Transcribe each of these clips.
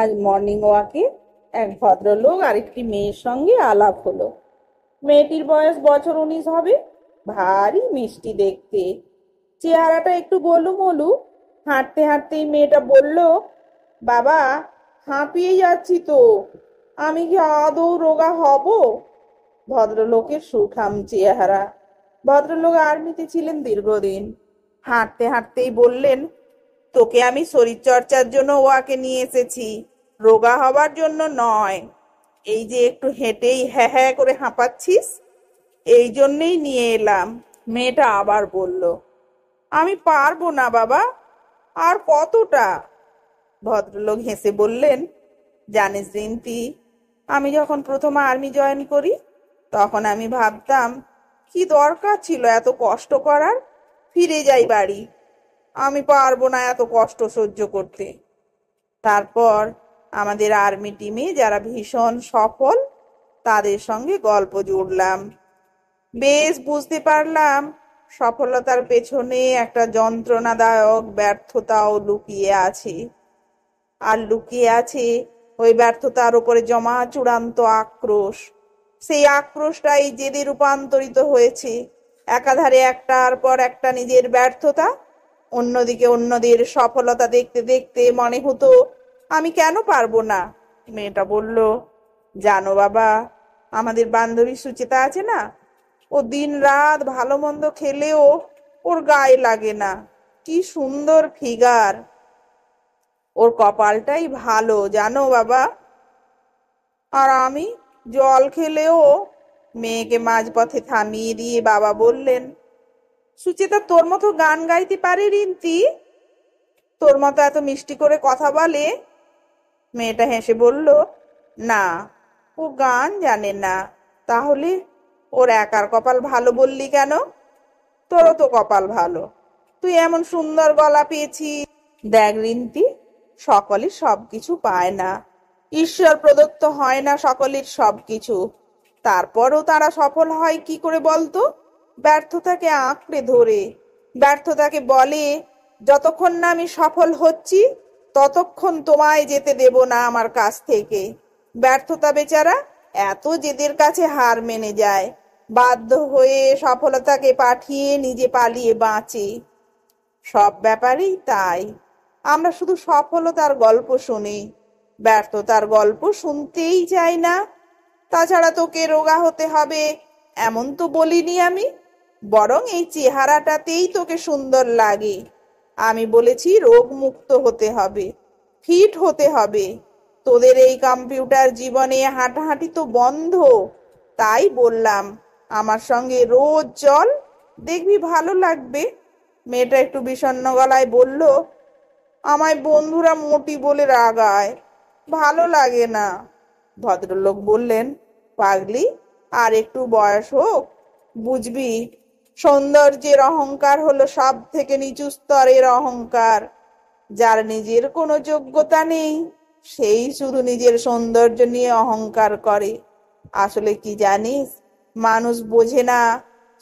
আজ মর্নিং ওয়াকে এক ভদ্রলোক আর একটি মেয়ের সঙ্গে আলাপ হলো। মেয়েটির বয়স বছর 19 হবে। ভারী মিষ্টি দেখতে, চেহারাটা একটু গোলুমলু। হাঁটতে হাঁটতেই মেয়েটা বলল, বাবা, হাঁপিয়ে যাচ্ছি তো, আমি কি আদৌ রোগা হব? ভদ্রলোকের সুঠাম চেহারা। ভদ্রলোক আর্মিতে ছিলেন দীর্ঘদিন। হাঁটতে হাঁটতেই বললেন, তোকে আমি শরীর চর্চার জন্য ওয়াকে নিয়ে এসেছি, রোগা হবার জন্য নয়। এই যে একটু হেঁটেই হ্যাঁ হ্যাঁ করে হাঁপাচ্ছিস, এই জন্যেই নিয়ে এলাম। মেয়েটা আবার বলল, আমি পারবো না বাবা, আর কতটা? ভদ্রলোক হেসে বললেন, জানিস রিন্তি, আমি যখন প্রথম আর্মি জয়েন করি তখন আমি ভাবতাম, কি দরকার ছিল এত কষ্ট করার, ফিরে যাই বাড়ি, আমি পারবো না এত কষ্ট সহ্য করতে। তারপর আমাদের আর্মি টিমে যারা ভীষণ সফল তাদের সঙ্গে গল্প জুড়লাম, বেশ বুঝতে পারলাম সফলতার পেছনে একটা যন্ত্রণাদায়ক ব্যর্থতাও লুকিয়ে আছে। আর লুকিয়ে আছে ওই ব্যর্থতার উপরে জমা চূড়ান্ত আক্রোশ। সেই আক্রোশটাই জেদে রূপান্তরিত হয়েছে। একাধারে একটার পর একটা নিজের ব্যর্থতা, অন্যদিকে অন্যদের সফলতা দেখতে দেখতে মনে হতো, আমি কেন পারবো না? মেয়েটা বলল, জানো বাবা, আমাদের বান্ধবী সুচেতা আছে না, ও দিন রাত ভালো মন্দ খেলেও ওর গায়ে লাগে না। কি সুন্দর ফিগার, ওর কপালটাই ভালো জানো বাবা। আর আমি জল খেলেও। মেয়েকে মাঝপথে থামিয়ে দিয়ে বাবা বললেন, সুচেতা তোর মতো গান গাইতে পারে রিন্তি? তোর মতো এত মিষ্টি করে কথা বলে? মেয়েটা হেসে বলল, না, ও গান জানে না। তাহলে ওর একার কপাল ভালো বললি কেন? তোরও তো কপাল ভালো, তুই এমন সুন্দর গলা পেয়েছিস। দেখ রিন্তি, সকলে সবকিছু পায় না, ঈশ্বর প্রদত্ত হয় না সকলের সবকিছু। তারপরও তারা সফল হয় কি করে বলতো? ব্যর্থতাকে আঁকড়ে ধরে। ব্যর্থতাকে বলে, যতক্ষণ না আমি সফল হচ্ছি ততক্ষণ তোমায় যেতে দেব না আমার কাছ থেকে। ব্যর্থতা বেচারা এত জেদের কাছে হার মেনে যায়, বাধ্য হয়ে সফলতাকে পাঠিয়ে নিজে পালিয়ে বাঁচে। সব ব্যাপারেই তাই। আমরা শুধু সফলতার গল্প শুনি, ব্যর্থতার গল্প শুনতেই চাই না। তাছাড়া তোকে রোগা হতে হবে এমন তো বলিনি আমি, বরং এই চেহারাটাতেই তোকে সুন্দর লাগে। আমি বলেছি রোগ মুক্ত হতে হবে, ফিট হতে হবে। তোদের এই কম্পিউটার জীবনে হাঁটাহাঁটি তো বন্ধ, তাই বললাম আমার সঙ্গে রোজ চল, দেখবি ভালো লাগবে। মেয়েটা একটু বিষণ্ণ গলায় বলল, আমায় বন্ধুরা মোটি বলে রাগায়, ভালো লাগে না। ভদ্রলোক বললেন, পাগলি, আর একটু বয়স হোক, বুঝবি সৌন্দর্যের অহংকার হলো সব থেকে নিচু স্তরের অহংকার। যার নিজের কোনো যোগ্যতা নেই সেই শুধু নিজের সৌন্দর্য নিয়ে অহংকার করে। আসলে কি জানিস, মানুষ বোঝে না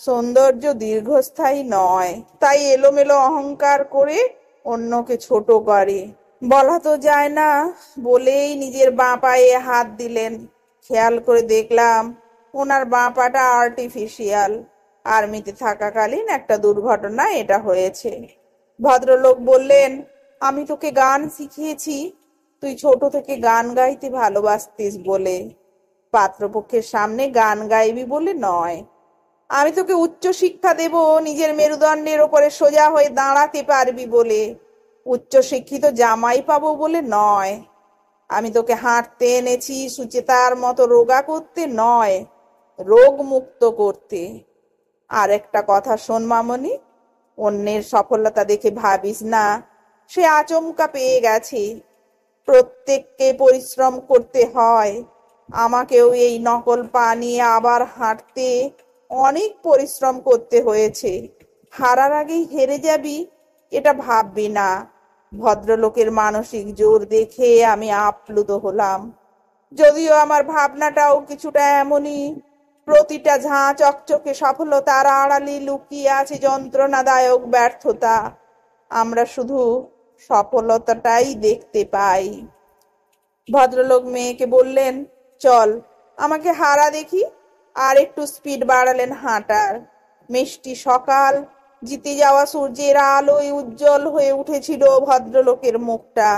সৌন্দর্য দীর্ঘস্থায়ী নয়, তাই এলোমেলো অহংকার করে অন্যকে ছোট করে। বলা তো যায় না বলেই নিজের বাঁ পায়ে হাত দিলেন। খেয়াল করে দেখলাম ওনার বাঁ পাটা আর্টিফিশিয়াল। আর্মিতে থাকাকালীন একটা দুর্ঘটনা এটা হয়েছে। ভদ্রলোক বললেন, আমি তোকে গান শিখিয়েছি, তুই ছোট থেকে গান গাইতে ভালোবাসতিস বলে। পাত্রপক্ষের সামনে গান গাইবি বলে নয়। আমি তোকে উচ্চ শিক্ষা দেব নিজের মেরুদণ্ডের ওপরে সোজা হয়ে দাঁড়াতে পারবি বলে, উচ্চ শিক্ষিত জামাই পাবো বলে নয়। আমি তোকে হাঁটতে এনেছি সুচেতার মতো রোগা করতে নয়, রোগ মুক্ত করতে। আর একটা কথা শোন মামনি, অন্যের সফলতা দেখে ভাবিস না সে আচমকা পেয়ে গেছে। প্রত্যেককে পরিশ্রম করতে হয়। আমাকেও এই নকল পা নিয়ে আবার হাঁটতে অনেক পরিশ্রম করতে হয়েছে। হারার আগেই হেরে যাবি এটা ভাববি না। ভদ্রলোকের মানসিক জোর দেখে আমি আপ্লুত হলাম। যদিও আমার ভাবনাটাও কিছুটা এমনই। প্রতিটা ঝাঁ চকচকে সফলতার আড়ালে লুকিয়ে আছে যন্ত্রণাদায়ক ব্যর্থতা। আমরা শুধু সফলতাটাই দেখতে পাই। ভদ্রলোক মেয়েকে বললেন, চল আমাকে হারা দেখি। আর একটু স্পিড বাড়ালেন হাঁটার। মিষ্টি সকাল, জিতে যাওয়া সূর্যের আলোয় উজ্জ্বল হয়ে উঠেছিল ভদ্রলোকের মুখটা।